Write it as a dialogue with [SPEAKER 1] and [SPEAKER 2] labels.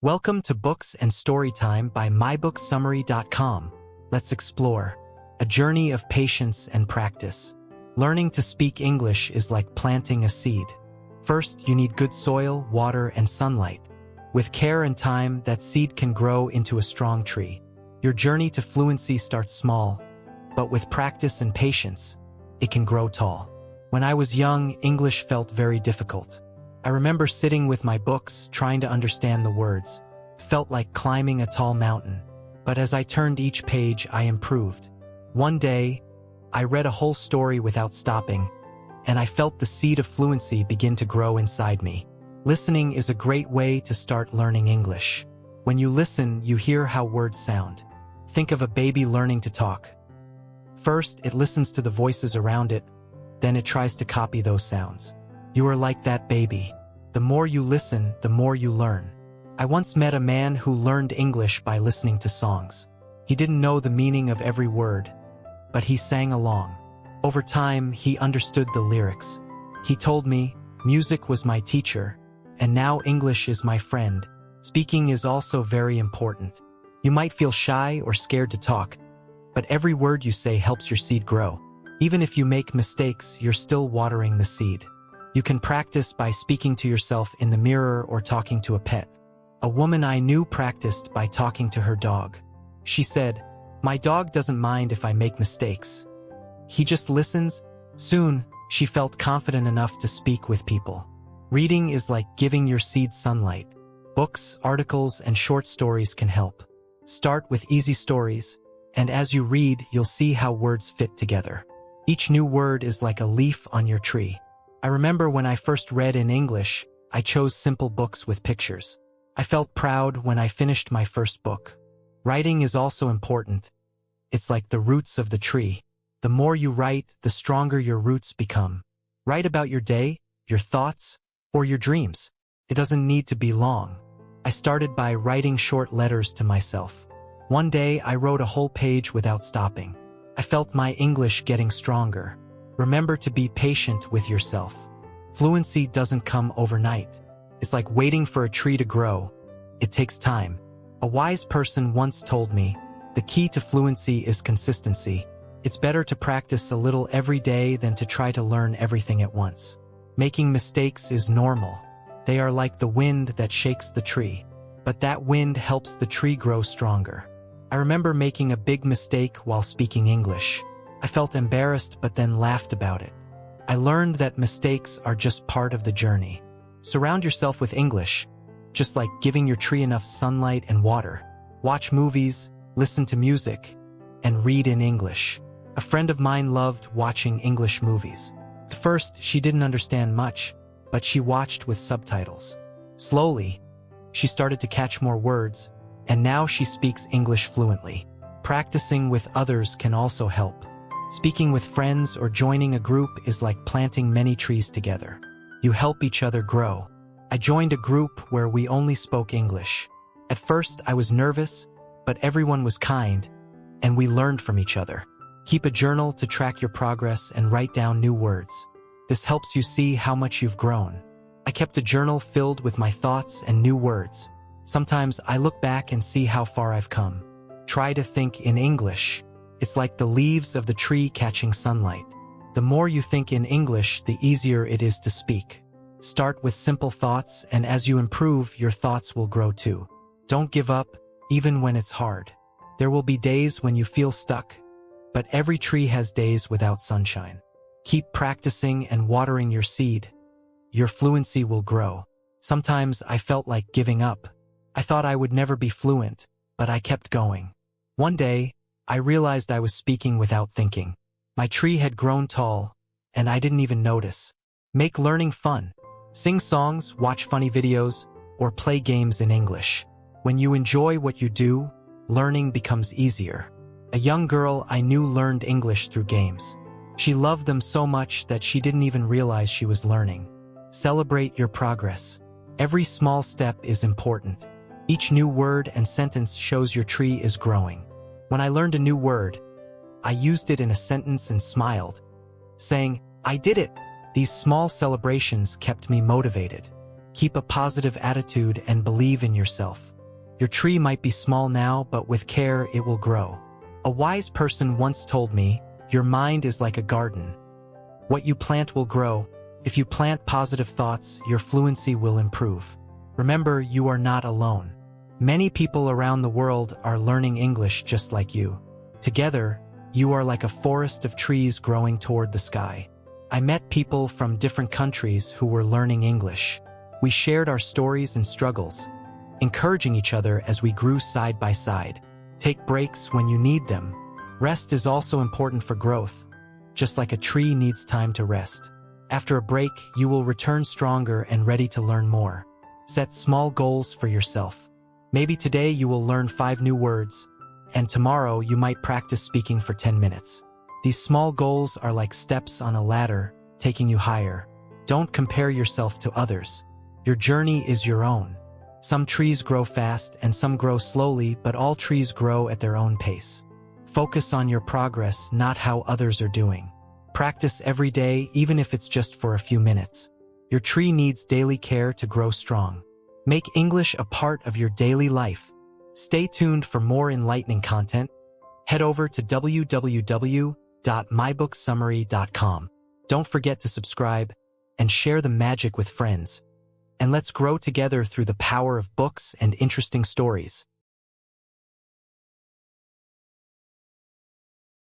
[SPEAKER 1] Welcome to Books and Storytime by MyBookSummary.com. Let's explore a journey of patience and practice. Learning to speak English is like planting a seed. First, you need good soil, water, and sunlight. With care and time, that seed can grow into a strong tree. Your journey to fluency starts small, but with practice and patience, it can grow tall. When I was young, English felt very difficult. I remember sitting with my books, trying to understand the words. It felt like climbing a tall mountain. But as I turned each page, I improved. One day, I read a whole story without stopping, and I felt the seed of fluency begin to grow inside me. Listening is a great way to start learning English. When you listen, you hear how words sound. Think of a baby learning to talk. First, it listens to the voices around it, then it tries to copy those sounds. You are like that baby. The more you listen, the more you learn. I once met a man who learned English by listening to songs. He didn't know the meaning of every word, but he sang along. Over time, he understood the lyrics. He told me, music was my teacher, and now English is my friend. Speaking is also very important. You might feel shy or scared to talk, but every word you say helps your seed grow. Even if you make mistakes, you're still watering the seed. You can practice by speaking to yourself in the mirror or talking to a pet. A woman I knew practiced by talking to her dog. She said, "My dog doesn't mind if I make mistakes. He just listens." Soon, she felt confident enough to speak with people. Reading is like giving your seed sunlight. Books, articles, and short stories can help. Start with easy stories, and as you read, you'll see how words fit together. Each new word is like a leaf on your tree. I remember when I first read in English, I chose simple books with pictures. I felt proud when I finished my first book. Writing is also important. It's like the roots of the tree. The more you write, the stronger your roots become. Write about your day, your thoughts, or your dreams. It doesn't need to be long. I started by writing short letters to myself. One day, I wrote a whole page without stopping. I felt my English getting stronger. Remember to be patient with yourself. Fluency doesn't come overnight. It's like waiting for a tree to grow. It takes time. A wise person once told me, the key to fluency is consistency. It's better to practice a little every day than to try to learn everything at once. Making mistakes is normal. They are like the wind that shakes the tree. But that wind helps the tree grow stronger. I remember making a big mistake while speaking English. I felt embarrassed but then laughed about it. I learned that mistakes are just part of the journey. Surround yourself with English, just like giving your tree enough sunlight and water. Watch movies, listen to music, and read in English. A friend of mine loved watching English movies. At first, she didn't understand much, but she watched with subtitles. Slowly, she started to catch more words, and now she speaks English fluently. Practicing with others can also help. Speaking with friends or joining a group is like planting many trees together. You help each other grow. I joined a group where we only spoke English. At first, I was nervous, but everyone was kind, and we learned from each other. Keep a journal to track your progress and write down new words. This helps you see how much you've grown. I kept a journal filled with my thoughts and new words. Sometimes I look back and see how far I've come. Try to think in English. It's like the leaves of the tree catching sunlight. The more you think in English, the easier it is to speak. Start with simple thoughts, and as you improve, your thoughts will grow too. Don't give up, even when it's hard. There will be days when you feel stuck, but every tree has days without sunshine. Keep practicing and watering your seed. Your fluency will grow. Sometimes I felt like giving up. I thought I would never be fluent, but I kept going. One day, I realized I was speaking without thinking. My tree had grown tall, and I didn't even notice. Make learning fun. Sing songs, watch funny videos, or play games in English. When you enjoy what you do, learning becomes easier. A young girl I knew learned English through games. She loved them so much that she didn't even realize she was learning. Celebrate your progress. Every small step is important. Each new word and sentence shows your tree is growing. When I learned a new word, I used it in a sentence and smiled, saying, "I did it." These small celebrations kept me motivated. Keep a positive attitude and believe in yourself. Your tree might be small now, but with care it will grow. A wise person once told me, "Your mind is like a garden. What you plant will grow. If you plant positive thoughts, your fluency will improve." Remember, you are not alone. Many people around the world are learning English just like you. Together, you are like a forest of trees growing toward the sky. I met people from different countries who were learning English. We shared our stories and struggles, encouraging each other as we grew side by side. Take breaks when you need them. Rest is also important for growth, just like a tree needs time to rest. After a break, you will return stronger and ready to learn more. Set small goals for yourself. Maybe today you will learn 5 new words, and tomorrow you might practice speaking for 10 minutes. These small goals are like steps on a ladder, taking you higher. Don't compare yourself to others. Your journey is your own. Some trees grow fast and some grow slowly, but all trees grow at their own pace. Focus on your progress, not how others are doing. Practice every day, even if it's just for a few minutes. Your tree needs daily care to grow strong. Make English a part of your daily life. Stay tuned for more enlightening content. Head over to www.mybooksummary.com. Don't forget to subscribe and share the magic with friends. And let's grow together through the power of books and interesting stories.